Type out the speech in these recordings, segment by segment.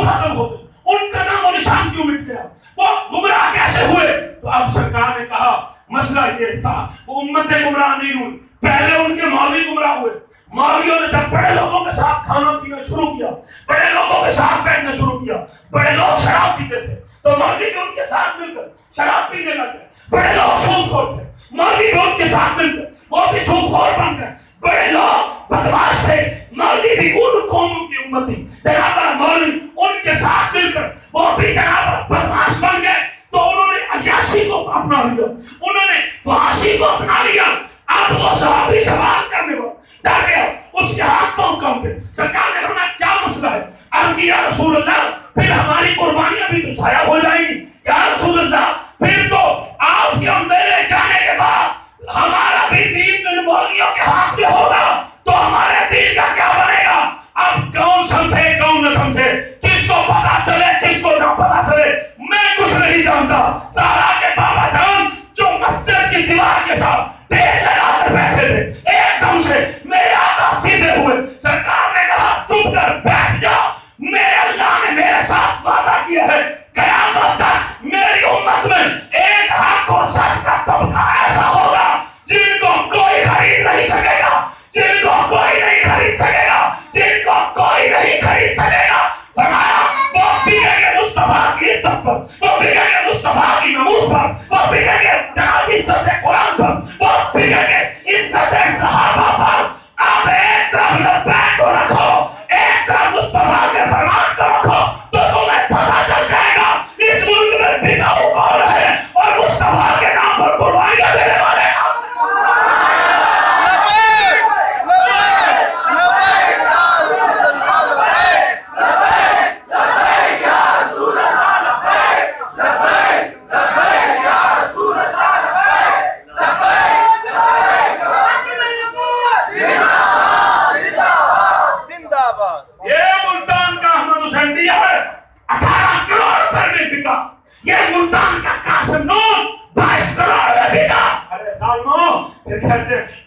ختم ہو گئی, ان کا نام و نشان کیوں مٹ گیا, وہ گمراہ کیسے ہوئے؟ تو اب سرکار نے کہا مسئلہ یہ تھا, وہ امتیں گمراہ نہیں ہوئی, پہلے ان کے مولوی گمراہ ہوئے. مولویوں نے جب بڑے لوگوں کے ساتھ کھانا پینا شروع کیا, بڑے لوگوں کے ساتھ بیٹھنا شروع کیا, بڑے لوگ شراب پیتے تھے تو مولوی بھی ان کے ساتھ مل کر شراب پینے لگ گئے. بڑے لوگ سود خور تھے, مولوی بھی ان کے ساتھ مل کر وہ بھی سود خور بن گئے. بڑے لوگ بدماش تھے, مولوی بھی ان قوموں کی امتی جناب مولوی ان کے ساتھ مل کر وہ بھی جناب بدماش بن گئے. تو انہوں نے عیاشی کو اپنا لیا, انہوں نے فحاشی کو اپنا لیا. اب وہ صحابی سوال کرنے والے ڈر گیا, اس کے ہاتھ پاؤں کانپے. سرکار نے فرمایا کیا مسئلہ ہے؟ عرض کیا یا رسول اللہ پھر ہماری قربانیاں بھی تو ضائع ہو جائیں گی. یا رسول اللہ پھر تو آپ کے اور میرے جانے کے بعد ہمارا بھی دین مولویوں کے ہاتھ میں ہوگا, تو ہمارے دین کا کیا بنے گا؟ اب کون سمجھے کون نہ سمجھے, کس کو پتا چلے کس کو نہ پتا چلے, میں کچھ نہیں جانتا. سارا کے بابا جان جو مسجد کی دیوار کے ساتھ ڈیڑھ لگا کر بیٹھے تھے, ایک دم سے میرے آقا سیدھے ہوئے. سرکار نے کہا چپ کر بیٹھ جا, میرے اللہ نے میرے ساتھ وعدہ کیا ہے قیامت تک میری امت میں ایک حق اور سچ کا طبقہ ایسا ہوگا جن کو کوئی خرید نہیں سکے گا, جن کو کوئی نہیں خرید سکے گا, جن کو کوئی نہیں خرید سکے گا. فرمایا وہ بکیں گے مصطفیٰ کی عزت پر, وہ بکیں گے مصطفیٰ کی ناموس پر, وہ بکیں گے جناب عزت قرآن پر, وہ بکیں گے عزت صحابہ پر. آپ ایک طرف لبیک کو رکھو, ایک طرف مصطفیٰ کے فرمان کو رکھو, تو تمہیں پتہ چل جائے گا اس ملک میں بکاؤ کون ہے اور مصطفیٰ کے نام پر قربانیاں دینے والے ہیں.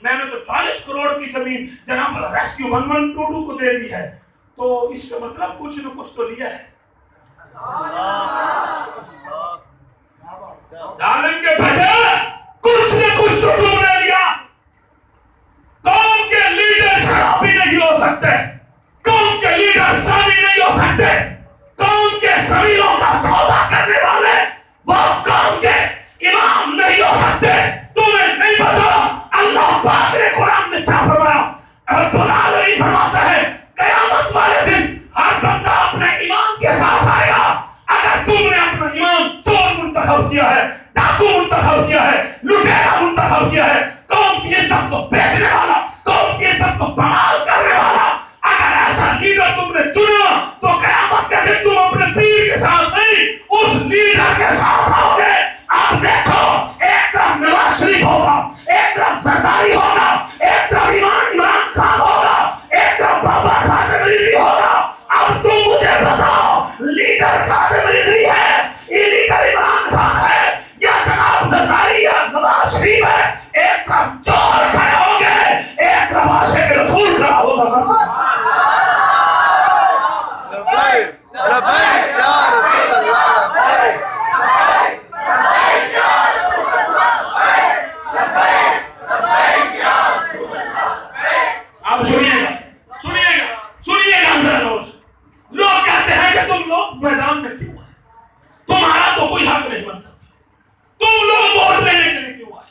میں نے تو 40 کروڑ کی زمین جناب ریسکیو 1122 کو دے دی ہے, تو اس کا مطلب کچھ نہ کچھ تو لیا ہے. ظالم کے بچے کچھ نہ کچھ تو تم نے لیا. قوم کے لیڈر شرابی نہیں ہو سکتے, قوم کے لیڈر زانی نہیں ہو سکتے, قوم کے زمینوں کا سودا کرنے والے وہ قوم کے امام نہیں ہو سکتے. تمہیں نہیں پتا اللہ پاک نے قرآن میں کیا فرمایا؟ رب العالمین فرماتا ہے قیامت والے دن ہر بندہ اپنے امام کے ساتھ آئے گا. اگر تم نے اپنا امام چور منتخب کیا ہے, ڈاکو منتخب کیا ہے, لٹیرا منتخب کیا ہے, قوم کی عزت کو بیچنے والا, قوم کی عزت کو بمال کرنے والا, اگر ایسا لیڈر تم نے چنا تو قیامت کے دن تم اپنے پیر کے ساتھ نہیں اس لیڈر کے ساتھ آؤ گے. آپ دیکھو ایک طرف نواز شریف ہوگا, ایک طرف زرداری ہوگا, ایک طرف عمران خان ہوگا, ایک طرف بابا خادم رضوی ہوگا. اب تم مجھے بتاؤ لیڈر خادم رضوی ہے, یہ لیڈر عمران خان ہے یا جناب زرداری یا نواز شریف ہے؟ ایک طرف چور کھڑے ہوں گے, ایک طرف عاشق رسول کھڑا ہوگا. اب سنیے گا لوگ کہتے ہیں کہ تم لوگ میدان میں کیوں آئے, تمہارا تو کوئی حق نہیں بنتا, تم لوگ ووٹ لینے کے لیے کیوں آئے؟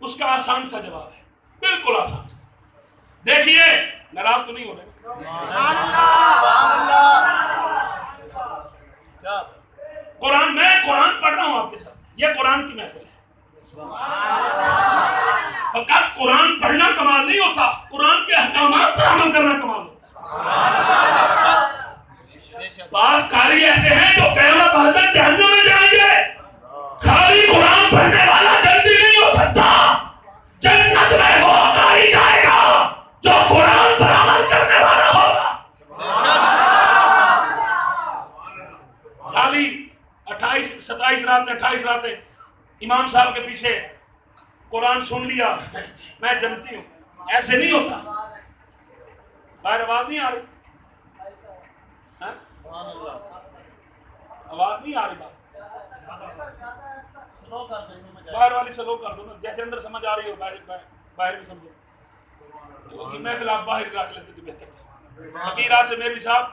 اس کا آسان سا جواب ہے, بالکل آسان سا. دیکھیے ناراض تو نہیں ہو رہے, قرآن میں قرآن پڑھ رہا ہوں آپ کے ساتھ, یہ قرآن کی محفل ہے. فقط قرآن پڑھنا کمال نہیں ہوتا, قرآن کے احکامات پر عمل کرنا کمال ہوتا ہے. بعض قاری ایسے ہیں جو قیامت بعد تک جہنم میں جائیں گے. خالی قرآن پڑھنے والا جلدی نہیں ہو سکتا, جنت میں وہ قاری جائے گا جو قرآن پر عمل کرنے والا ہوگا. خالی 27 راتیں امام صاحب کے پیچھے قرآن سن لیا, میں جنتی ہوں, ایسے نہیں ہوتا. باہر آواز نہیں آ رہی؟ آواز نہیں آ رہی بات باہر والی سلو کر دو نا, جیسے اندر سمجھ آ رہی ہو باہر بھی سمجھو. میں فی الحال باہر رکھ لیتے تو بہتر تھا. فقیرہ سے میری صاحب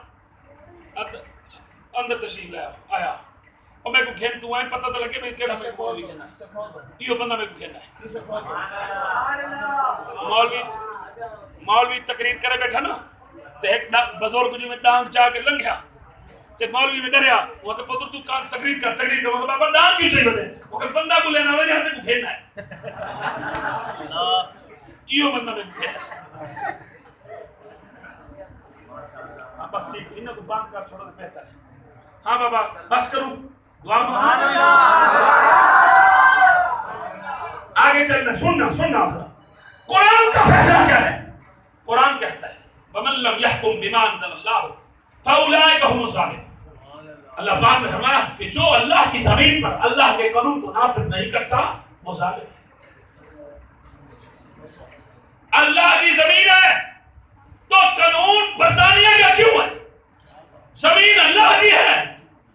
اندر تشریف لایا آیا اور میں کو کھین تو آئے پتہ تو لگے میں کہنا میں کو بھی کہنا یہ بندہ میں کو کہنا ہے. مولوی تقریر کرے بیٹھا نا تو ایک بزرگ جو میں ڈانگ چاہ کے لنگیا تے مولوی میں ڈریا وہ کہ پتر تو کان تقریر کر وہ بابا ڈانگ کیوں چاہیے بنے وہ کہ بندہ کو لینا ہو جہاں سے کو کھیلنا ہے یہ بندہ میں کو کھیلنا ہے. ہاں بس ٹھیک انہوں کو باندھ کر چھوڑا تو بہتر ہے. ہاں بابا بس کروں دعا آگے چلنا سننا قرآن کا فیصلہ کیا ہے. قرآن کہتا ہے وَمَن لَمْ يَحْكُمْ بِمَا أَنزَلَ اللَّهُ فَأُولَٰئِكَ هُمُ الظَّالِمُونَ. اللہ پاک نے فرمایا کہ جو اللہ کی زمین پر اللہ کے قانون کو نافذ نہیں کرتا وہ ظالم ہے. اللہ کی زمین ہے تو قانون برطانیہ کا کیوں ہے؟ زمین اللہ کی ہے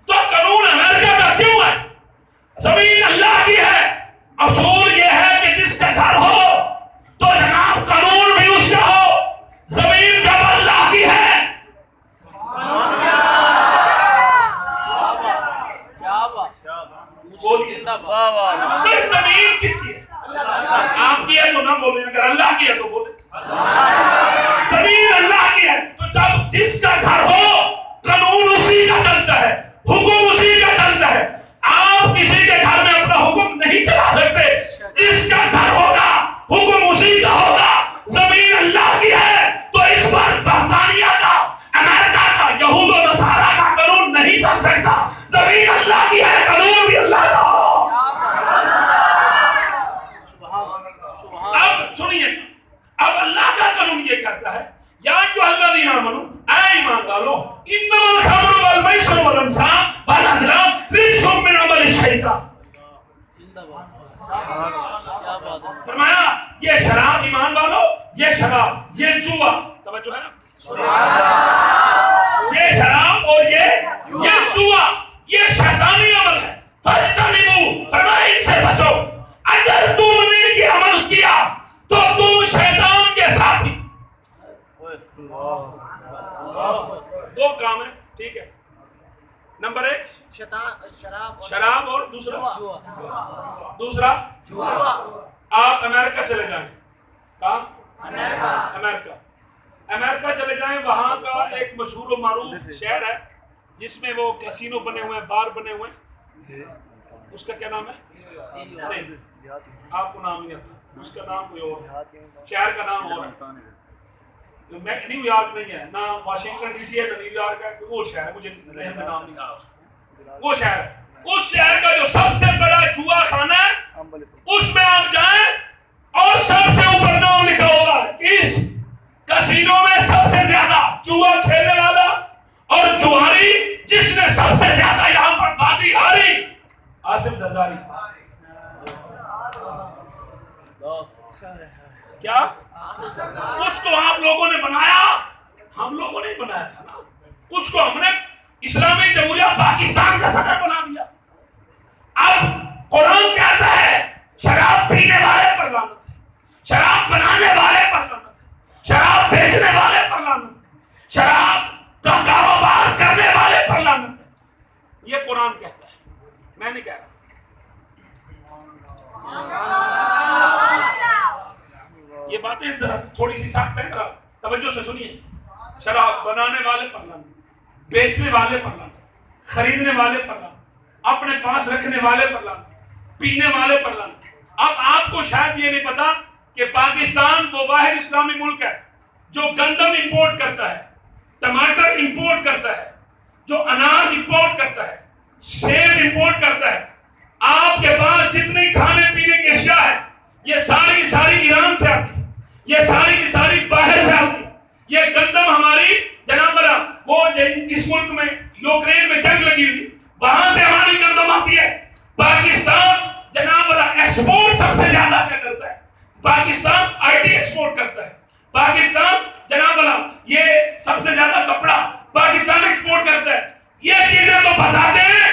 تو قانون امریکہ کا کیوں ہے؟ زمین اللہ کی ہے. اصول یہ ہے کہ جس کا گھر ہو تو جناب قانون بھی اس کا ہو. زمین جب اللہ کی ہے زمین کس کی ہے؟ آپ کی ہے تو نہ بولیں, اگر اللہ کی ہے تو بولیں. زمین اللہ کی ہے تو جب جس کا گھر ہو قانون اسی کا چلتا ہے, حکم اسی کا چلتا ہے. آپ کسی کے گھر میں اپنا حکم نہیں چلا سکتے. جس کا گھر ہوگا حکم اسی کا ہوگا. زمین اللہ کی ہے تو اس پر برطانیہ کا, امریکہ کا, یہود و نصارہ کا قانون نہیں چل سکتا. زمین اللہ کی ہے, قانون بھی اللہ کا ہو. اب سنیے, اب اللہ کا قانون یہ کہتا ہے یا ایھا الذین آمنوا, اے ایمان والو, انما الخمر والمیسر والانصاب والازلام رجس من عمل الشیطان. فرمایا یہ شراب, ایمان والو یہ شراب, یہ جوا, توجہ ہے نا, یہ شراب اور یہ جوا یہ شیطانی عمل ہے. فاجتنبوہ, فرمایا ان سے بچو. اگر تم نے یہ عمل کیا تو تم شیطان کے ساتھی. دو کام ہے, ٹھیک ہے. نمبر ایک شراب اور دوسرا آپ امریکہ چلے جائیں. کہاں؟ امریکہ چلے جائیں. وہاں کا ایک مشہور و معروف شہر ہے جس میں وہ کیسینو بنے ہوئے ہیں, بار بنے ہوئے ہیں. اس کا کیا نام ہے؟ نہیں آپ کو نام نہیں آتا, اس کا نام کوئی اور ہے, شہر کا نام اور ہے. نیو یارک نہیں ہے, نہ واشنگٹن ڈی سی ہے, نہ نیو یارک ہے, وہ شہر ہے, مجھے ذہن میں نام نہیں آ رہا. وہ شہر ہے, اس شہر کا جو سب سے بڑا جوا خانہ ہے اس میں آپ جائیں اور سب سے اوپر نام لکھا ہوگا اس کسینو میں سب سے زیادہ جوا کھیلنے والا اور جواری جس نے سب سے زیادہ یہاں پر بازی ہاری, آصف زرداری. کیا اس کو آپ لوگوں نے بنایا؟ ہم لوگوں نے بنایا تھا نا. اس کو ہم نے اسلامی جمہوریہ پاکستان کا صدر بنا دیا. اب قرآن کہتا ہے شراب پینے والے پر لعنت ہے, شراب بنانے والے پر لعنت ہے, شراب بیچنے والے پر لعنت ہے, شراب کا کاروبار کرنے والے پر لعنت ہے. یہ قرآن کہتا ہے, میں نہیں کہہ رہا. یہ باتیں ذرا تھوڑی سی سخت ہیں, ذرا توجہ سے سنیے. شراب بنانے والے پر لعنت, بیچنے والے پر لعنت, خریدنے والے پر لعنت, اپنے پاس رکھنے والے پر لعنت, پینے والے پر لعنت. اب آپ کو شاید یہ نہیں پتا کہ پاکستان وہ واحد اسلامی ملک ہے جو گندم امپورٹ کرتا ہے, ٹماٹر امپورٹ کرتا ہے, جو انار امپورٹ کرتا ہے, سیب امپورٹ کرتا ہے. آپ کے پاس جتنی کھانے پینے کی اشیاء ہے یہ ساری ایران سے آتی ہے, یہ ساری باہر سے آتی ہے. یہ گندم ہماری جناب وہ جس ملک میں یوکرین میں جنگ لگی ہوئی وہاں سے ہماری گندم آتی ہے. پاکستان جناب ایکسپورٹ سب سے زیادہ کیا کرتا ہے, پاکستان آئی ٹی ایکسپورٹ کرتا ہے. پاکستان جناب یہ سب سے زیادہ کپڑا پاکستان ایکسپورٹ کرتا ہے. یہ چیزیں تو بتاتے ہیں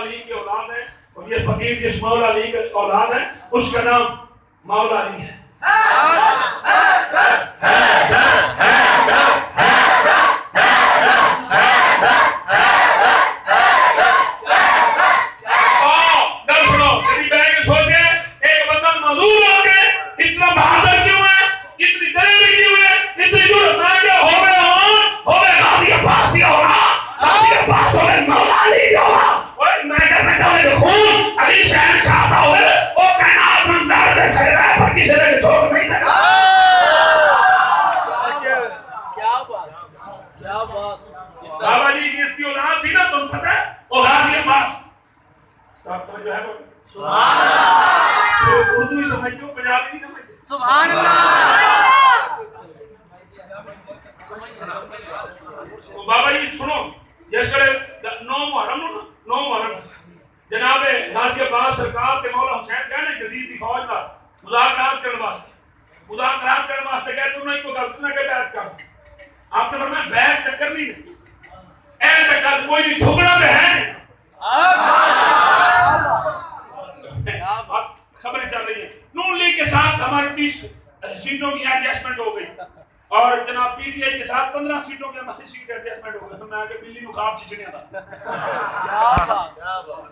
علی کی اولاد ہے اور یہ فقیر جس مولا علی کی اولاد ہے اس کا نام مولا علی ہے. بابا جی جس کی اولاد سی نا تم پتہ ہے وہ غازی عباس جو ہے اردو ہی سمجھتے ہو پنجابی نہیں سمجھتے. سبحان اللہ. بابا جی سنو جس کرے 9 محرم جناب غازی عباس سرکار تے مولا حسین کہنے جزید دی فوج دا مذاکرات کرنے واسطے کہتے انہوں نے کوئی غلطی نہ کہ بیعت کر. آپ نے فرمایا بیعت تو کرنی نہیں اے تے کل کوئی بھی جھگڑا تے ہے نہیں. خبریں چل رہی ہیں نون لیگ کے ساتھ ہماری 30 سیٹوں کی ایڈجسٹمنٹ ہو گئی اور جناب پی ٹی آئی کے ساتھ 15 سیٹوں کی ہماری سیٹ ایڈجسٹمنٹ ہو گئی. میں آگے بلی نو خواب چچنے تھا.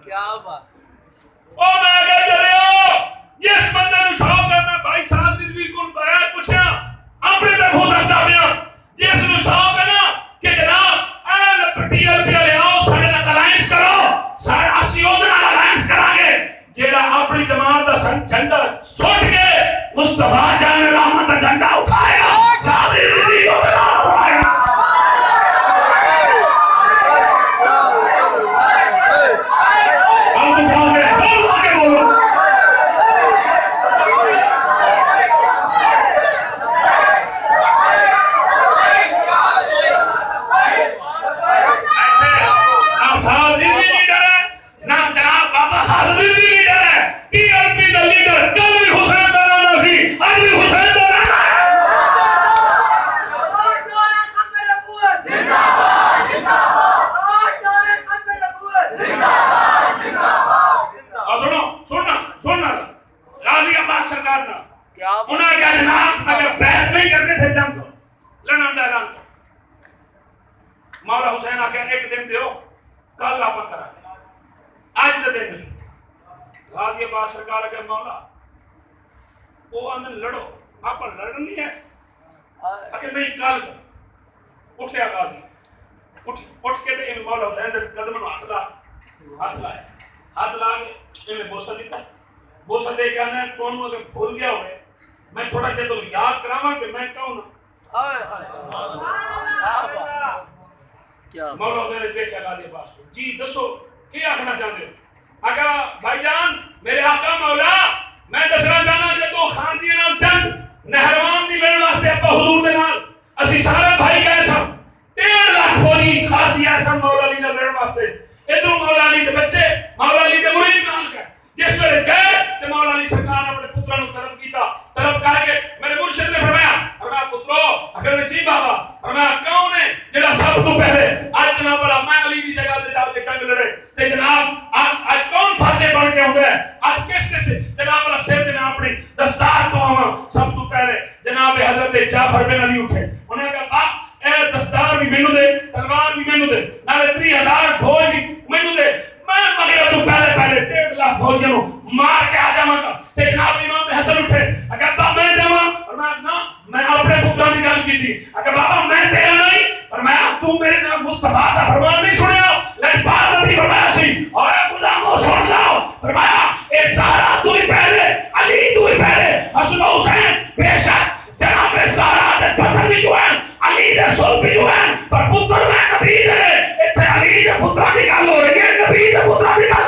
کیا بات. او میں آگے چلے ہو جس بندے نو شوق ہے میں بھائی ساتھ رضوی کن پایا پوچھا اپنے تے خود دستا پیا جس نو شوق ہے نا کہ جناب اے پٹی ایل پی والے آؤ سارے نال الائنس کرو سارے اسی اودے نال الائنس کران گے جیڑا اپنی جماعت دا جھنڈا سٹ کے مصطفی جان رحمت دا جھنڈا اٹھایا سارے رضوی کو بلایا. مولا حسین آ کے ایک دن دیو کل آپ کرا آج کا دن نہیں. غازی عباس سرکار کے مولا وہ اندر لڑو آپ لڑن نہیں ہے اگر نہیں کل اٹھیا غازی اٹھ کے تے مولا حسین دے قدم نو ہاتھ لا کے انہیں بوسہ دیتا. بوسہ دے کے آنے تونوں اگر بھول گیا ہوئے میں تھوڑا جے تو یاد کراواں کہ میں کون ہوں. مولا حسین نے دیکھا غازی عباس کو جی دسو کیا آخنا چاہتے ہو. آقا بھائی جان میرے آقا مولا میں دسنا چاہنا کہ تو خارجی نال چند نہروان دی لڑن واسطے اپا حضور دے نال اسی سارے بھائی گئے سن 1.5 لاکھ فوجی خارجی آئے سن مولا علی نال لڑن واسطے. ادھر مولا علی دے بچے مولا علی دے مرید نال گئے. جس ویلے گئے تے مولا علی سرکار نے اپنے پتراں نو طلب کیتا. طلب کر کے میرے مرشد نے فرمایا پترو اگر جی بابا فرمایا کون ہے جڑا سب تو پہلے اج جناب والا میں علی دی جگہ تے جا کے جنگ لڑے تے جناب اج کون فاتح بن کے ہوندا ہے اج کس سے جناب والا سر تے میں اپنی دستار پاواں. سب تو پہلے جناب حضرت جعفر بن علی اٹھے انہوں نے کہا باپ اے دستار بھی مینوں دے تلوار بھی مینوں دے نالے 30,000 فوج بھی مینوں دے میں مگر تو پہلے 1.5 لاکھ فوجیوں نو مار کے آ جاواں گا. تے جناب امام حسن اٹھے اگر بابا میں جاواں اور میں اپنے پتراں دی گل کیتی اگر بابا میں تیرا نہیں اور میں تو میرے نام مصطفیٰ دا فرمان نہیں سنیا لیکن بعد نبی فرمایا سی اور غلامو سن لاؤ فرمایا اے سارا تو ہی پہلے علی تو ہی پہلے حسن و حسین بے شک جناب سارا دے پتر بھی جو ہیں علی دے سول بھی جو ہیں پر پتر میں نبی دے ایتھے علی دے پتراں دی گل ہو رہی ہے نبی دے پتراں دی گل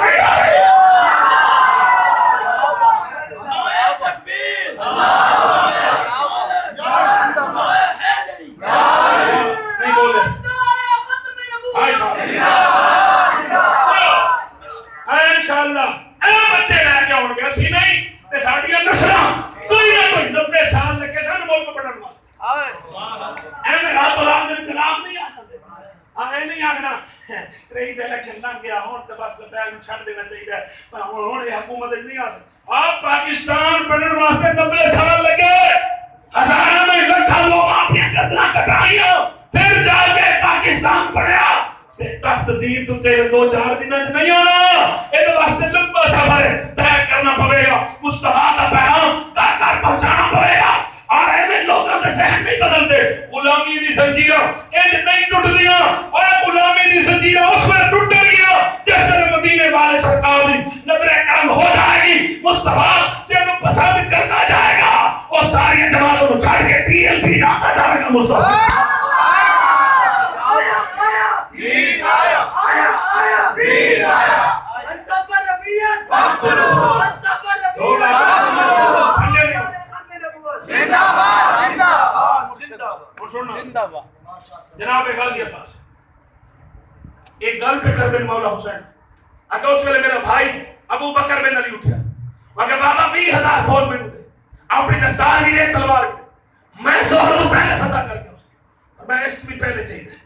نہیں ہو رہی. انشاءاللہ اے بچے لے کے آن گے سی نہیں تے ساڈیاں نسلاں کوئی نہ کوئی 90 سال لگے سن ملک بڑھن واسطے. اے میں رات و رات انقلاب نہیں آ جاندے آئے نہیں آگنا تریئی دے الیکشن لنگ گیا ہون تے بس بیگ میں چھڑ دینا چاہیے پر ہون یہ حکومت نہیں آ سکتی. آپ پاکستان بننے واسطے 90 سال لگے, ہزاروں میں لکھاں لوگ اپنی گردناں کٹائیاں پھر جا کے پاکستان بنیا. تخت دین تو تیرے 2-4 دن نہیں آنا, یہ واسطے لمبا سفر ہے, طے کرنا پڑے گا, مصطفیٰ کا پیغام گھر گھر پہنچانا پڑے گا. اور ایسے لوگوں کے ذہن نہیں بدلتے, غلامی دی زنجیراں یہ نہیں ٹوٹ دیا, اور غلامی دی زنجیراں اس میں ٹوٹ گیا جس نے مدینے والے سرکار دی نظر کرم ہو جائے گی. مصطفیٰ جنہوں پسند کرنا جائے گا وہ ساری جماعتوں کو چھڑ کے TLP جاتا جائے گا. مصطفیٰ جناب غازی عباس ایک گل پہ کر دیں مولا حسین. اگر اس ویلے میرا بھائی ابو بکر بن علی اٹھیا اگر بابا 20,000 فوج میں دے اپنی دستار بھی دے تلوار بھی دے, میں زہر تو پہلے فتح کر کے اس میں اس بھی پہلے چاہیے.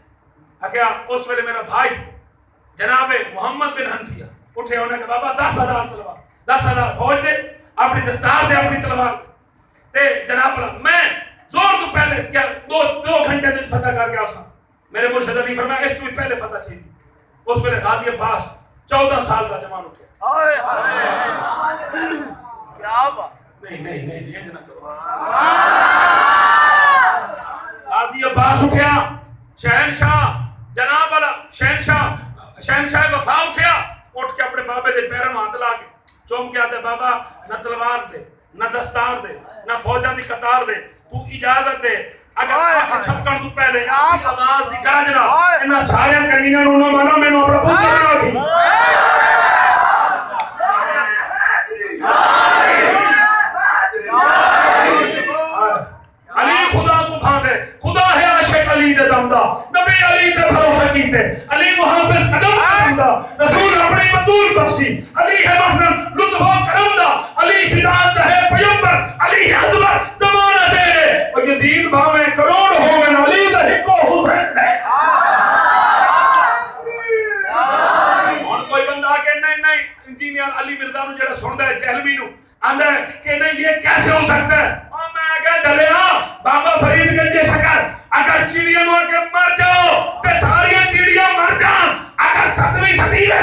اگر اس ویلے میرا بھائی جناب محمد بن حنفیہ اٹھے انہیں کہ بابا 10,000 تلوار 10,000 فوج دے اپنی دستار دے اپنی تلوار دے تے جناب میں زور تو پہلے کیا 2 گھنٹے دن فتح کر کے آسا. میرے مرشد علی فرمایا اس تو بھی پہلے فتح چاہیے. اس ویلے غازی عباس 14 سال کا جوان اٹھے. کیا بات, نہیں یہ نہ کرو. غازی عباس اٹھیا, شہنشاہ جناب والا شہنشاہ وفا اٹھیا, اٹھ کے اپنے بابے دے پیروں میں ہاتھ لا کے چوم کے آتے بابا نہ تلوار دے نہ دستار دے نہ فوجاں دی قطار دے, تو اجازت دے اگر آنکھ چھپکن تو پہلے اپنی آواز دی گرجنا انہاں سارے کمینہ نوں نہ مارا میں نو اپنا پوچھنا بھی. علی خدا کو بھاندے, خدا ہے عاشق علی دے دمدا, نبی علی تے بھروسہ کیتے, علی محافظ قدم کرمدا, رسول اپنی بطول بخشی, علی ہے مثلا لطف و کرم دا, علی صداقت ہے پیغمبر, علی ہے عظمت زمانہ سے, اور یزید بھاویں کروڑ ہوگن علی دا ہکو حسین ہے. اور کوئی بندہ کہ نہیں انجینئر علی مرزا نو جڑا سندا ہے چہلوی نو آندا ہے کہ نہیں یہ کیسے ہو سکتا ہے. اور میں کہا چلے بابا فرید گنج شکر اگر چڑیاں نو کے مر جاؤ تے ساری چڑیاں مر جان. اگر 7ویں صدی میں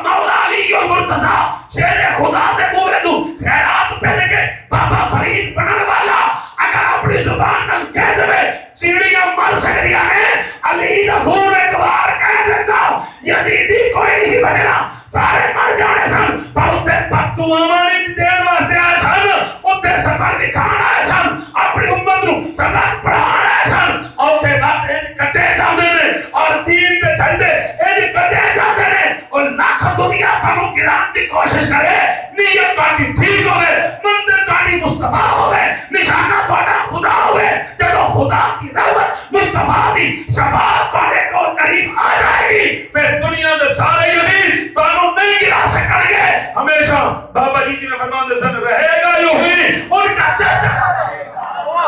مولا علی اور مرتضی شیر خدا تے پورے تو خیرات پہنے کے بابا فرید بنن والا اگر اپنی زبان نال کہہ دے چڑیاں مر سکدیاں نے, علی دا خون ایک بار کہہ دینا یزیدی کوئی نہیں بچنا, سارے مر جانے سن پر تے دعاواں نہیں دین واسطے آئے سن, اتنے سبق دکھانا آئے سن, اپنی امت نو سبق پڑھانا آئے سن. اوتھے وقت اج کٹے جاندے نے اور دین دے جھنڈے اج کٹے جاندے نے, اور لاکھ دنیا پروں گران دی کوشش کرے, نیت تہاڈی ٹھیک ہوے, منزل تہاڈی مصطفیٰ ہوے, نشانہ تہاڈا خدا ہوے, جدوں خدا کی رحمت مصطفیٰ دی شفاعت تہاڈے کول قریب آ جائے گی, پھر دنیا دے سارے یزید تانوں نہیں گرا سکن گے. ہمیشہ بابا جی میں فرماندے سن رہے گا یوں ہی ان کا چرچا رہے گا.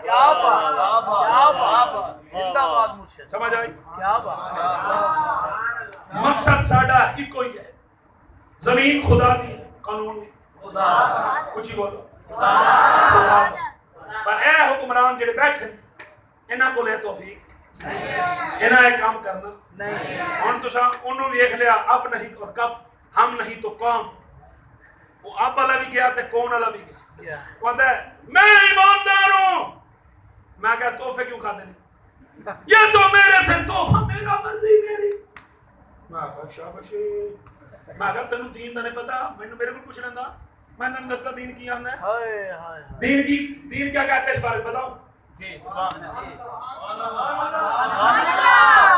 کیا بات, زندہ باد مرشد. سمجھ آئی کیا بات. مقصد ساڈا ایک ہی ہے, زمین خدا دی ہے, قانون خدا, کچھ ہی بولو خدا. پر اے حکمران جڑے بیٹھے انہاں کو لے توفیق انہاں ایک کام کرنا نہیں. ہن تساں انہوں ویکھ لیا اب نہیں اور کب, ہم نہیں تو کون. وہ اب والا بھی گیا تے کون والا بھی گیا. وہ کہتا ہے میں ایماندار ہوں. میں کہا تحفے کیوں کھاتے نہیں, یہ تو میرے تھے, تحفہ میرا, مرضی میری. میں کہا شاباشی. میں کہا تینوں دین دا نہیں پتا, میرے کو پوچھ لینا, میں نے دستا دین کی آنا ہے. دین کیا کہتے ہیں اس بارے میں بتاؤ.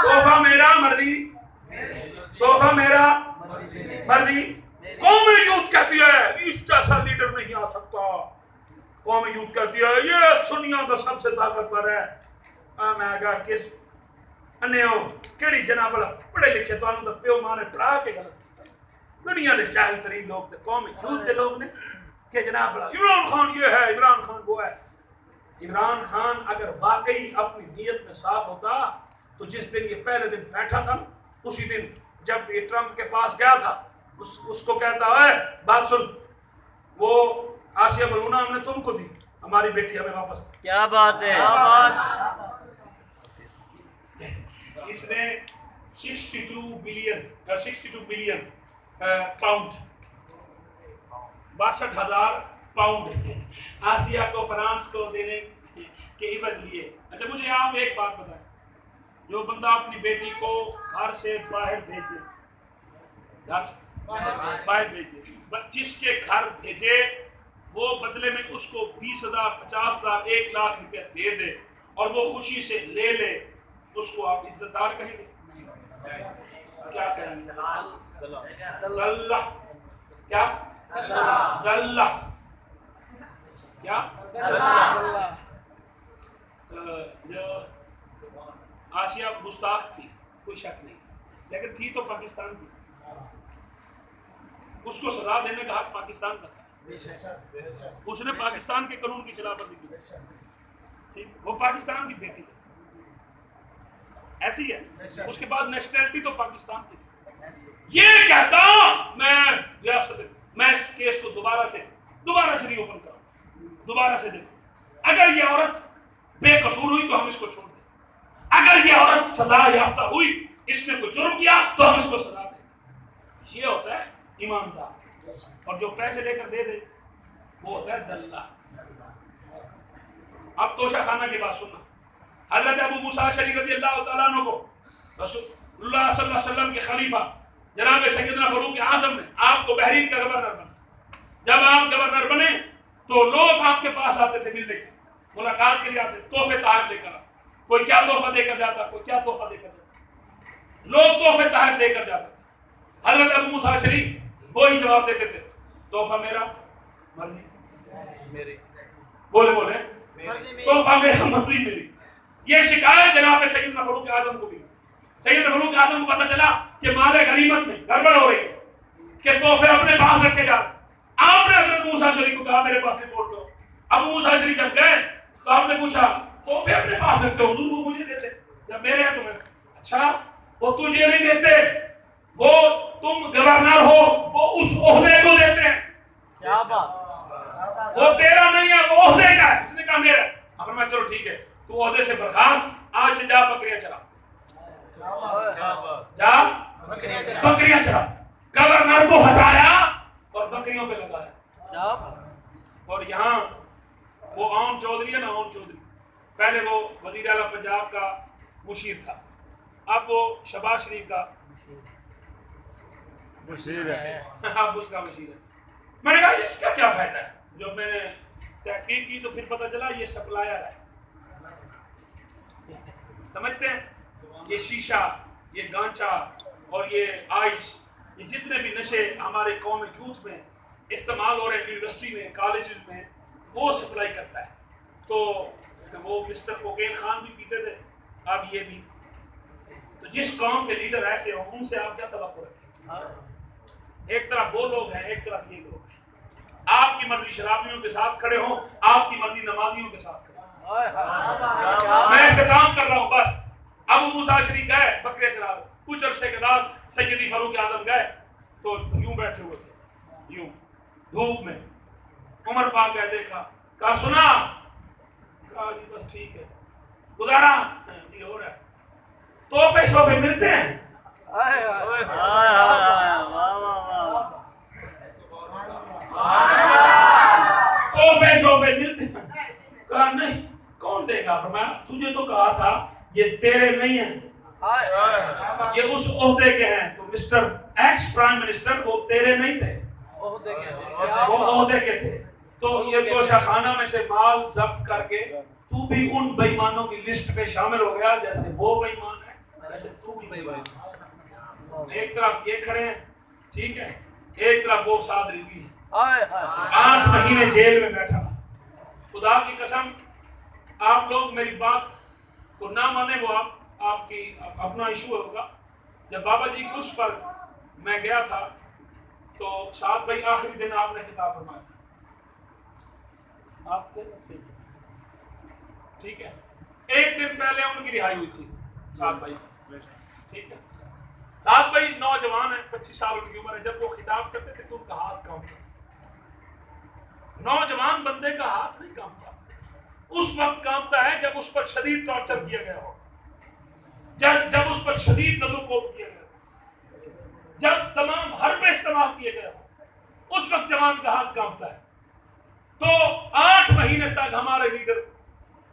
تحفہ میرا, مرضی, تحفہ میرا, مرضی. قوم یوتھ کہتی ہے اس جیسا لیڈر نہیں آ سکتا. قوم یوتھ کہتی ہے یہ سنیوں کا سب سے طاقتور ہے. میں کہا کس انہوں کیڑی جناب والا پڑھے لکھے تو انہوں دا پیو ماں نے پڑھا کے غلط کیتا. دنیا دے جاہل ترین لوگ تے قوم یوتھ دے لوگ نے کہ جناب والا عمران خان یہ ہے, عمران خان وہ ہے. عمران خان اگر واقعی اپنی نیت میں صاف ہوتا تو جس دن یہ پہلے دن بیٹھا تھا اسی دن جب یہ ٹرمپ کے پاس گیا تھا اس کو کہتا ہے بات سن، وہ آسیہ ملونہ ہم نے تم کو دی، ہماری بیٹی ہمیں واپس۔ کیا بات ہے! اس نے 62 بلین پاؤنڈ 62,000 پاؤنڈ آسیہ کو فرانس کو دینے کے عوض لیے۔ اچھا مجھے آپ ایک بات بتائیں، جو بندہ اپنی بیٹی کو گھر سے باہر بھیج دے، گھر سے باہر بھیج دے، جس کے گھر بھیجے وہ بدلے میں اس کو 20,000 50,000 1 لاکھ روپیہ دے دے اور وہ خوشی سے لے لے، اس کو آپ عزت دار کہیں گے؟ کیا کہیں گے؟ اللہ کیا اللہ کیا جو آسیہ گستاخ تھی کوئی شک نہیں، لیکن تھی تو پاکستان کی، اس کو سزا دینے کا حق پاکستان کا تھا، اس نے پاکستان کے قانون کی خلاف ورزی کی، ٹھیک، وہ پاکستان کی بیٹی ہے، ایسی ہے، اس کے بعد نیشنلٹی تو پاکستان کی تھی۔ یہ کہتا میں ریاست میں اس کیس کو دوبارہ سے ری اوپن کروں، دوبارہ سے دیکھوں، اگر یہ عورت بے قصور ہوئی تو ہم اس کو چھوڑ دیں، اگر یہ عورت سزا یافتہ ہوئی، اس نے کوئی جرم کیا تو ہم اس کو سزا دیں۔ یہ ہوتا ہے ایماندار، اور جو پیسے لے کر دے دے وہ ہوتا ہے دلہ۔ اب توشہ خانہ کی بات سننا، حضرت ابو موسیٰ اشعری رضی اللہ تعالیٰ عنہ کو رسول اللہ صلی اللہ علیہ وسلم کے خلیفہ جناب سیدنا فاروق اعظم نے آپ کو بحرین کا گورنر بنا۔ جب آپ گورنر بنے تو لوگ آپ کے پاس آتے تھے ملنے کے، ملاقات کے لیے آتے، تحفے تحائف لے کر، کوئی کیا تحفہ دے کر جاتا، کوئی کیا تحفہ دے کر جاتا، لوگ تحفے تحائف دے کر جاتے تھے۔ حضرت ابو موسیٰ اشعری وہی جواب دیتے تھے، تحفہ میرا مرضی میری، بولے تحفہ میرا مرضی میری۔ یہ شکایت جناب سیدنا فاروق اعظم کو بھی، سیدنا فاروق اعظم کو پتہ چلا کہ مال غنیمت میں گڑبڑ ہو رہی ہے، کہ تحفے اپنے پاس رکھے جا۔ آپ نے حضرت موسیٰ اشعری کو کہا میرے پاس رپورٹ دو۔ ابو موسیٰ اشعری جب گئے تو آپ نے پوچھا تحفے اپنے پاس رکھتے ہو، حضور وہ مجھے دیتے، جب میرے ہیں تمہیں، اچھا وہ تجھے نہیں دیتے، وہ تم گورنر ہو وہ اس عہدے کو دیتے ہیں، کیا بات! وہ تیرا نہیں ہے، وہ عہدے کا ہے۔ اس نے کہا میرا۔ اب میں چلو ٹھیک ہے، تو عہدے سے برخاست، آج سے جا بکریاں چرا، جا بکریاں چرا۔ گورنر کو ہٹایا اور بکریوں پہ لگایا۔ اور یہاں وہ عون چودھری ہے نا، عون چودھری، پہلے وہ وزیر اعلیٰ پنجاب کا مشیر تھا، اب وہ شہباز شریف کا مشیر ہے، اب اس کا مشیر ہے۔ میں نے کہا اس کا کیا فائدہ ہے؟ جب میں نے تحقیق کی تو پھر پتہ چلا یہ سپلائر ہے، سمجھتے ہیں؟ یہ شیشہ، یہ گانچا اور یہ آئس، یہ جتنے بھی نشے ہمارے قوم یوتھ میں استعمال ہو رہے ہیں، یونیورسٹی میں، کالجز میں، وہ سپلائی کرتا ہے۔ تو وہ مسٹر کوکین خان بھی پیتے تھے، اب یہ بھی۔ تو جس قوم کے لیڈر ایسے ہوں ان سے آپ کیا توقع رکھیں؟ ایک طرف وہ لوگ ہیں، ایک طرف یہ لوگ ہیں۔ آپ کی مرضی شرابیوں کے ساتھ کھڑے ہوں، آپ کی مرضی نمازیوں کے ساتھ کھڑے ہوں۔ میں اختتام کر رہا ہوں بس۔ ابو موسیٰ اشعری گئے بکرے چرا، کچھ عرصے کے بعد سیدی فاروق اعظم گئے تو یوں بیٹھے ہوئے تھے، یوں دھوپ میں۔ عمر پاک گئے، دیکھا، کہا سنا؟ کہا جی بس ٹھیک ہے، گزارا جی ہو رہا ہے۔ تحفے شعبے ملتے ہیں، تحفے شعبے ملتے ہیں۔ کہا نہیں، کون دے گا؟ فرمایا تجھے تو کہا تھا یہ تیرے نہیں ہیں، یہ اس عہدے کے ہیں۔ تو مسٹر ایکس پرائم منسٹر وہ تیرے نہیں تھے، وہ عہدے کے تھے۔ تو یہ توشہ خانہ میں سے مال ضبط کر کے تو بھی ان بے ایمانوں کی لسٹ پہ شامل ہو گیا، جیسے وہ بے ایمان ہے ویسے تو بھی بے ایمان۔ ایک طرف یہ کھڑے ہیں، ٹھیک ہے، ایک طرف وہ سعد رضوی ہے، 8 مہینے جیل میں بیٹھا۔ خدا کی قسم آپ لوگ میری بات کو نہ مانے، وہ آپ کی اپنا ایشو ہوگا۔ جب بابا جی کی عرس پر میں گیا تھا تو سعد بھائی آخری دن آپ نے خطاب فرمایا، آپ تھے مسجد، ٹھیک ہے، ایک دن پہلے ان کی رہائی ہوئی تھی سعد بھائی ٹھیک ہے. سعد بھائی نوجوان ہیں, 25 سال ان کی عمر ہے. جب وہ خطاب کرتے تھے تو ان کا ہاتھ کانپتا. نوجوان بندے کا ہاتھ نہیں کانپتا, اس وقت کانپتا ہے جب اس پر شدید ٹارچر کیا گیا ہو, جب اس پر شدید تدخل کیا گیا ہو, جب تمام حربے استعمال کیے گئے ہو, اس وقت جوان کا ہاتھ کانپتا ہے. تو 8 مہینے تک ہمارے لیڈر,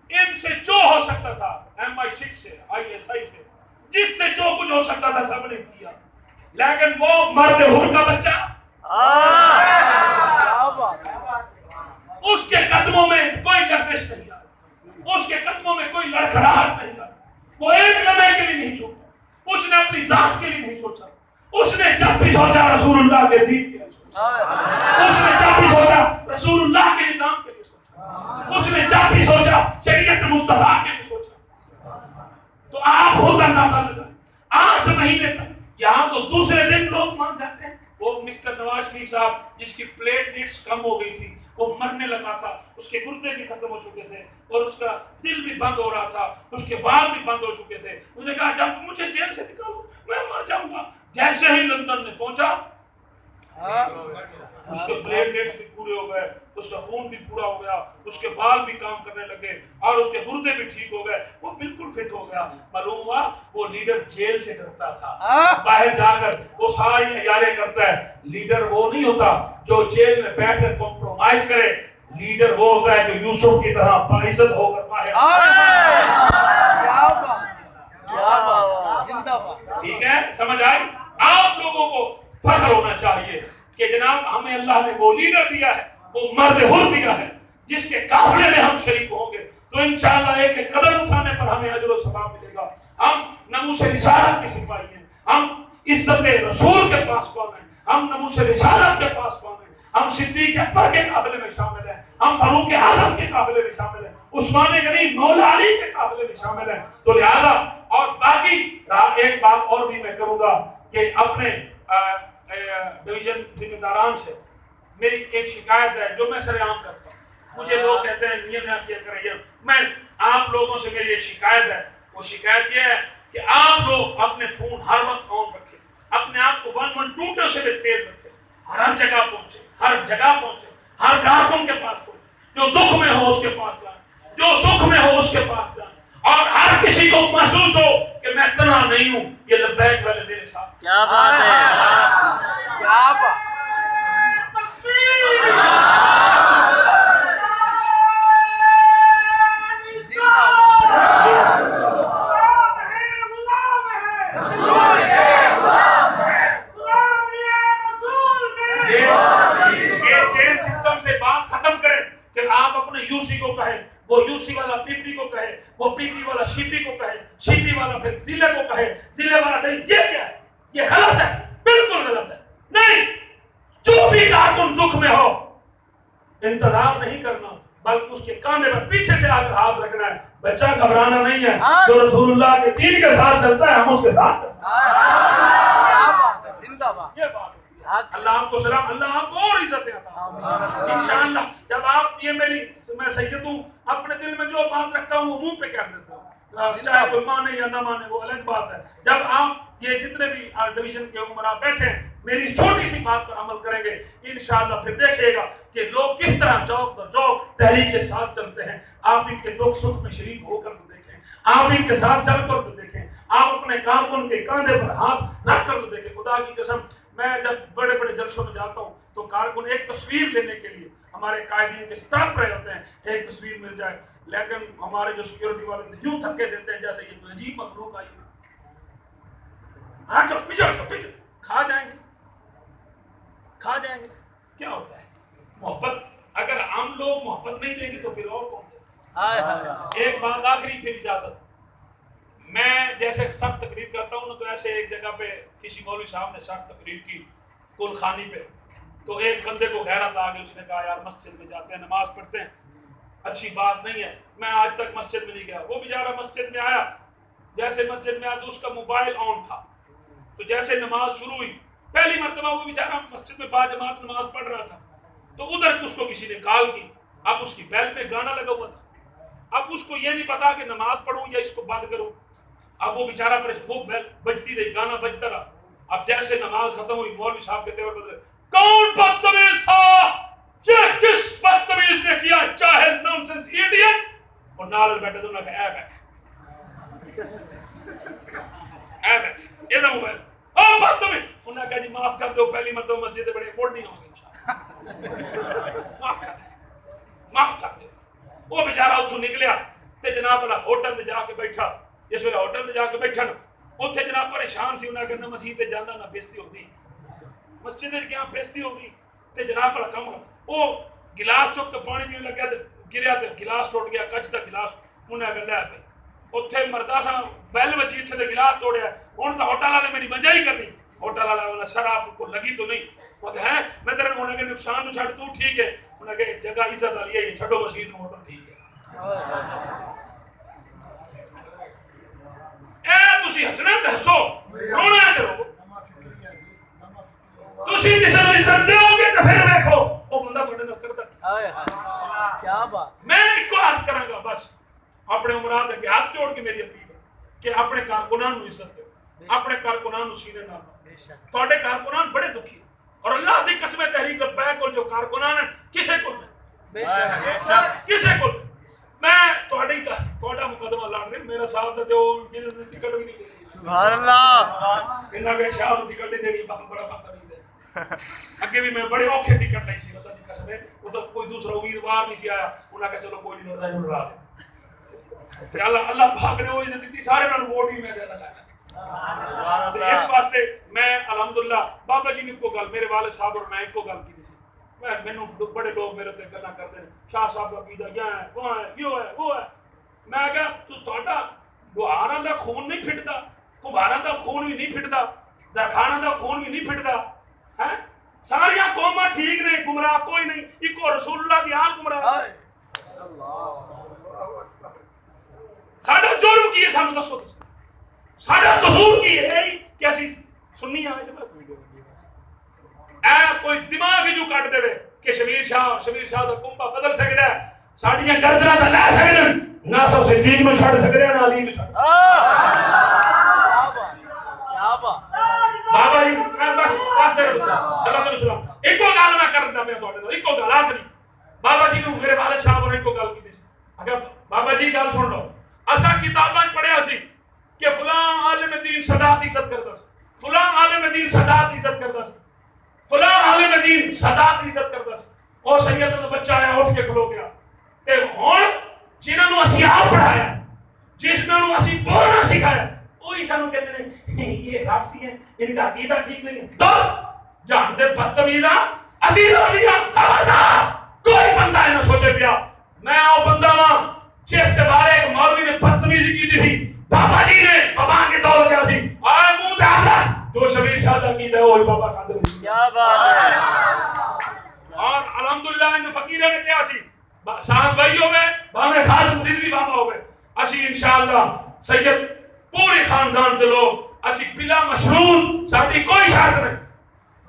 ان سے جو ہو سکتا تھا, MI6 سے, ISI سے, جس سے جو کچھ ہو سکتا تھا سب نے کیا, لیکن وہ مرد حر کا بچہ, اس کے قدموں میں کوئی لرزش نہیں آئی, اس کے قدموں میں کوئی لڑکھڑاہٹ نہیں آئی. وہ ایک لمحے کے لیے نہیں چھوٹا, اس نے اپنی ذات کے لیے نہیں سوچا. اس نے جب بھی سوچا رسول اللہ کے دین کے لیے سوچا, اس نے جب بھی سوچا رسول اللہ کے نظام کے لیے سوچا, اس نے جب بھی سوچا شریعت مصطفیٰ کے لیے سوچا. تو آپ خود اندازہ لگائیں, 8 مہینے تک. یہاں تو دوسرے دن لوگ مان جاتے ہیں. وہ مسٹر نواز شریف صاحب جس کی پلیٹلیٹس کم ہو گئی تھی, وہ مرنے لگا تھا, اس کے گردے بھی ختم ہو چکے تھے اور اس کا دل بھی بند ہو رہا تھا, اس کے بال بھی بند ہو چکے تھے. اس نے کہا جب مجھے جیل سے نکالو میں مر جاؤں گا. جیسے ہی لندن میں پہنچا, اس کے پلیٹلیٹس بھی پورے ہو گئے, اس کا خون بھی پورا ہو گیا, اس کے بال بھی کام کرنے لگے اور اس کے گردے بھی ٹھیک ہو گئے, وہ بالکل فٹ ہو گیا. معلوم ہوا وہ لیڈر جیل سے ڈرتا تھا, باہر جا کر وہ ساری عیاریں کرتا ہے. لیڈر وہ نہیں ہوتا جو جیل میں بیٹھ کر کمپرومائز کرے, لیڈر وہ ہوتا ہے جو یوسف کی طرح باعزت ہو کر باہر. ٹھیک ہے, سمجھ آئی؟ آپ لوگوں کو فخر ہونا چاہیے کہ جناب ہمیں اللہ نے وہ لیڈر دیا ہے, وہ مرد حر دیا ہے, جس کے قافلے میں ہم شریک ہوں گے تو انشاءاللہ ایک ایک قدم اٹھانے پر ہمیں اجر و ثواب ملے گا. ہم ناموس رسالت کے سپاہی ہیں, ہم عزت رسول کے پاس کون ہیں, ہم ناموس رسالت کے پاس کون ہیں, ہم صدیق اکبر کے قافلے میں شامل ہیں, ہم فاروق اعظم کے قافلے میں شامل ہیں, عثمان غنی مولا علی کے قافلے میں شامل ہیں. تو لہذا اور باقی ایک بات اور بھی میں کروں گا کہ اپنے ڈویژن ذمہ داران سے میری ایک شکایت ہے جو میں سر عام کرتا ہوں. مجھے لوگ کہتے ہیں یہ نہ کیا کریں, میں آپ لوگوں سے میری ایک شکایت ہے. وہ شکایت یہ ہے کہ آپ لوگ اپنے فون ہر وقت آن رکھیں, اپنے آپ کو 112 سے بھی تیز رکھیں, ہر جگہ پہنچے, ہر جگہ پہنچے, ہر کارکن کے پاس پہنچے, جو دکھ میں ہو اس کے پاس جائیں, جو سکھ میں ہو اس کے پاس جائیں, اور ہر کسی کو محسوس ہو کہ میں تنہا نہیں ہوں, یہ لبیک والے میرے ساتھ. کیا بات ہے, کیا بات. سسٹم سے بات ختم کریں کہ آپ اپنے یوسی کو کہیں, وہ یوسی والا پی پی کو کہے, وہ پی پی والا سی پی کو کہے, سی پی والا پھر ضلع کو کہے, ضلع والا نہیں. یہ کیا ہے؟ یہ غلط ہے, بالکل غلط ہے. نہیں, جو بھی کارکن دکھ میں ہو انتظار نہیں کرنا, بلکہ اس کے کاندھے پر پیچھے سے آ کر ہاتھ رکھنا ہے. بچہ گھبرانا نہیں ہے, جو رسول اللہ کے دین کے ساتھ چلتا ہے ہم اس کے ساتھ چلتے ہیں. زندہ باد. یہ بات اللہ آپ کو سلام, اللہ آپ کو اور عزت عطا فرمائے انشاءاللہ. جب آپ یہ میں سید ہوں, اپنے دل میں جو بات رکھتا ہوں وہ منہ پہ کہہ دیتا ہوں, چاہے کوئی مانے یا نہ مانے وہ الگ بات ہے. جب آپ یہ جتنے بھی ڈویژن کے عمرہ بیٹھے ہیں میری چھوٹی سی بات پر عمل کریں گے انشاءاللہ, پھر دیکھیے گا کہ لوگ کس طرح چوک در چوک تحریک کے ساتھ چلتے ہیں. آپ ان کے دکھ سکھ میں شریک ہو کر تو دیکھیں, آپ ان کے ساتھ چل کر تو دیکھیں, آپ اپنے کارکن کے کاندھے پر ہاتھ رکھ کر تو دیکھیں. خدا کی قسم میں جب بڑے بڑے جلسوں میں جاتا ہوں تو کارکن ایک تصویر لینے کے لیے ہمارے قائدین کے سٹاپ رہے ہوتے ہیں, ایک تصویر مل جائے, لیکن ہمارے جو سیکورٹی والے یوں تھکے دیتے ہیں جیسے یہ کوئی عجیب مخلوق آئی ہے. ہاں پیچھے کھا جائیں گے, کھا جائیں گے. کیا ہوتا ہے محبت؟ اگر ہم لوگ محبت نہیں دیں گے تو پھر اور کون دے. ایک بات آخری پھر اجازت. میں جیسے سخت تقریر کرتا ہوں نا, تو ایسے ایک جگہ پہ کسی مولوی صاحب نے سخت تقریر کی کل خانی پہ, تو ایک بندے کو غیرت آ گئی, اس نے کہا یار مسجد میں جاتے ہیں نماز پڑھتے ہیں, اچھی بات نہیں ہے. میں آج تک مسجد میں نہیں گیا. وہ بیچارہ مسجد میں آیا, جیسے مسجد میں آیا تو اس کا موبائل آن تھا, تو جیسے نماز شروع ہوئی پہلی مرتبہ وہ بیچارہ مسجد میں با جماعت نماز پڑھ رہا تھا, تو ادھر اس کو کسی نے کال کی. اب اس کی بیل میں گانا لگا ہوا تھا, اب اس کو یہ نہیں پتا کہ نماز پڑھوں یا اس کو بند کروں. اب وہ بیچارہ وہ بجتی رہی, گانا بجتا رہا. اب جیسے نماز ختم ہوئی مولوی صاحب کے تیور بدلے, کون بدتمیز تھا, یہ کس بدتمیز نے کیا, جاہل نانسنس ایڈیٹ. اور نال بیٹھے تو انہوں نے کہا اے بیٹھے یہ نہ موبائل او بدتمیز. انہوں نے کہا جی معاف کر دو, پہلی مرتبہ مسجد بڑے افورڈ نہیں ہوں گے انشاءاللہ, معاف کر دو, معاف کر دو. وہ بیچارہ اتوں نکلیا تے جناب والا ہوٹل تے جا کے بیٹھا. جس ویلے ہوٹل تے جا کے بیٹھا نا اتنے جناب پریشان سی. انہیں کہنا مسیح تے جانا نہ بےزتی ہوگی, مسجد کیا بےزتی ہوگی. تے جناب والا کم وہ گلاس چک کے پانی پینے لگا تے گریا تے گلاس ٹوٹ گیا, کچ کا گلاس. انہیں کہا لے پہ اتنے مردہ سا بیل بجی اتنے تے گلاس توڑیا. ہوں تو ہوٹل والے میری وجہ ہی کرنی. ہوٹل والا سر آپ کو لگی تو نہیں, وہ ہے میں تیرے انہیں کہ نقصان نو چھڑ تو ٹھیک ہے. انہیں کہ جگہ عزت والی ہے, یہ چھڈو مسجد میں ہوٹل ٹھیک ہے. اے تسی ہسنا تے ہسو, رونا کرو. تسی کسی نوں عزت دیو گے تے پھر دیکھو وہ بندہ تھوڑے نال کردا. کیا بات. میں ایک کو عرض کراں گا بس اپنے عمران دے ہاتھ جوڑ کے میری اپیل ہے کہ اپنے کارکنان نوں عزت دیو, اپنے کارکنان نوں سینے نال. تواڈے کارکنان بڑے دکھی اور اللہ دی قسم تحریک البیع کول جو کارکنان ہیں کسے کول نہیں, بے شک کسے کول. میں تواڈا مقدمہ لڑ رہا, میرا ساتھ دے او ٹکٹ بھی نہیں دے. سبحان اللہ. انہاں کے شاہ نوں ٹکٹ نہیں دینی, بڑا بات نہیں دے. اگے بھی میں بڑے اوکھے ٹکٹ لئی سی, اللہ دی قسم ہے وہ تو کوئی دوسرا امیدوار نہیں سی آیا. انہاں کہ چلو کوئی نہیں لڑدا انہوں لڑا دے. تے اللہ پاک نے وہ عزت دیتی, سارے نال ووٹ بھی میں زیادہ لایا. اس واسطے میں الحمدللہ بابا جی نے کو گل, میرے والد صاحب اور میں کو گل کی سی. مینوں بڑے لوگ میرے تے گلاں کردے نے, شاہ صاحب کا عقیدہ یہ ہے وہ ہے یہ ہے وہ ہے. میں کہا تو تہاڈا لوہاراں دا خون نہیں پھٹدا, کمہاراں دا خون بھی نہیں پھٹدا, درخاناں دا خون بھی نہیں پھٹدا ہے. ساریاں قوماں ٹھیک نے, گمراہ کوئی نہیں, اکو رسول اللہ دی آل گمراہ. ساڈا جرم کی ہے, سانوں دسو, ساڈا قصور کی ہے کہ اسی سنی آئے سے بس. اے کوئی دماغ جو کٹ دے کہ شبیر شاہ دا کنبا بدل سکدا ہے, ساڈیاں گردناں تے لے سکدے نہ, سو صدیق میں چھڑ سکدے نہ علی میں چھڑ. کیا بات. بابا جی بس اللہ تعالی سلام ایکو گل میں کردا میں تواڈے نال, ایکو گل آخری. بابا جی نوں میرے والد صاحب نے ایکو گل کیتی سی. اگر بابا جی گل سن لو, اساں کتاباں پڑھیا سی کہ فلاں عالم دین صدات دی عزت کردا سی, فلاں عالم دین صدات دی عزت کردا سی, فلاں عالم دین صدات دی عزت کردا سی. او سید دا بچہ آیا اٹھ کے کھلو گیا تے ہن جنہاں نوں اسی آپ پڑھایا, جنہاں نوں اسی بولنا سکھایا, وہی سانوں کہندے نے یہ رافضی ہیں, ان کا عقیدہ ٹھیک نہیں ہے. تو جان دے بدتمیزاں اسی روزیاں خبردار کوئی بندہ نہ سوچے پیا میں او بندہ ہاں جس کے بارے ایک مولوی نے بدتمیزی کی تھی, بابا جی نے بابا کے دور کیا سی آئے منہ تے ہاتھ رکھ, جو شبیر شاہ دا عقیدہ ہے وہی بابا خاطر. کیا بات ہے. اور الحمدللہ ان فقیرہ نے کیا سی ساتھ بھائی ہوئے بھاوے خادم رضوی بابا ہوئے, اسی انشاءاللہ سید پورے خاندان دے لوگ اسی بلا مشرون, ساڈی کوئی شرط نہیں.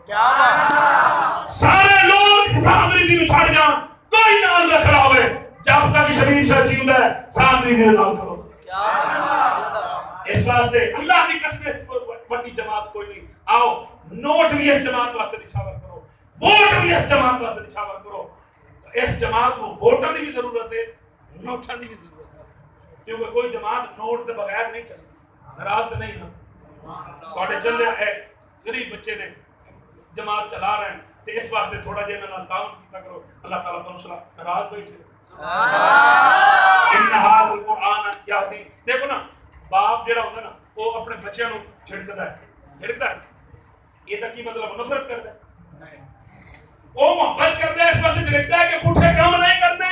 کیا بات. سارے لوگ ساتھ رضوی میں چھڑ جان, کوئی نال نہ کھڑا ہوئے جب تک شبیر شاہ جیوندا ہے, ساتھ رضوی نال کھڑو. اس واسطے اللہ کی قسم اس بڑی جماعت کوئی نہیں. آؤ نوٹ بھی اس جماعت واسطے نچھاور کرو, ووٹ بھی اس جماعت واسطے نچھاور کرو. اس جماعت کو ووٹاں دی بھی ضرورت ہے, نوٹاں دی بھی ضرورت ہے, کیونکہ کوئی جماعت نوٹ کے بغیر نہیں چلتی. ناراض تو نہیں نا, تھوڑے چلے غریب بچے نے جماعت چلا رہے ہیں, تو اس واسطے تھوڑا جہاں نال تعاون کیتا کرو. اللہ تعالیٰ تعالیٰ صلاح ناراض بیٹھے ان هذا القرآن یادی. دیکھو نا باپ جڑا ہوتا ہے نا وہ اپنے بچوں کو جھڑکتا ہے, یہ تو کی مطلب نفرت کرتا ہے, وہ محبت کرتا ہے اس وقت جھڑکتا ہے کہ پوٹھے کام نہیں کرنے.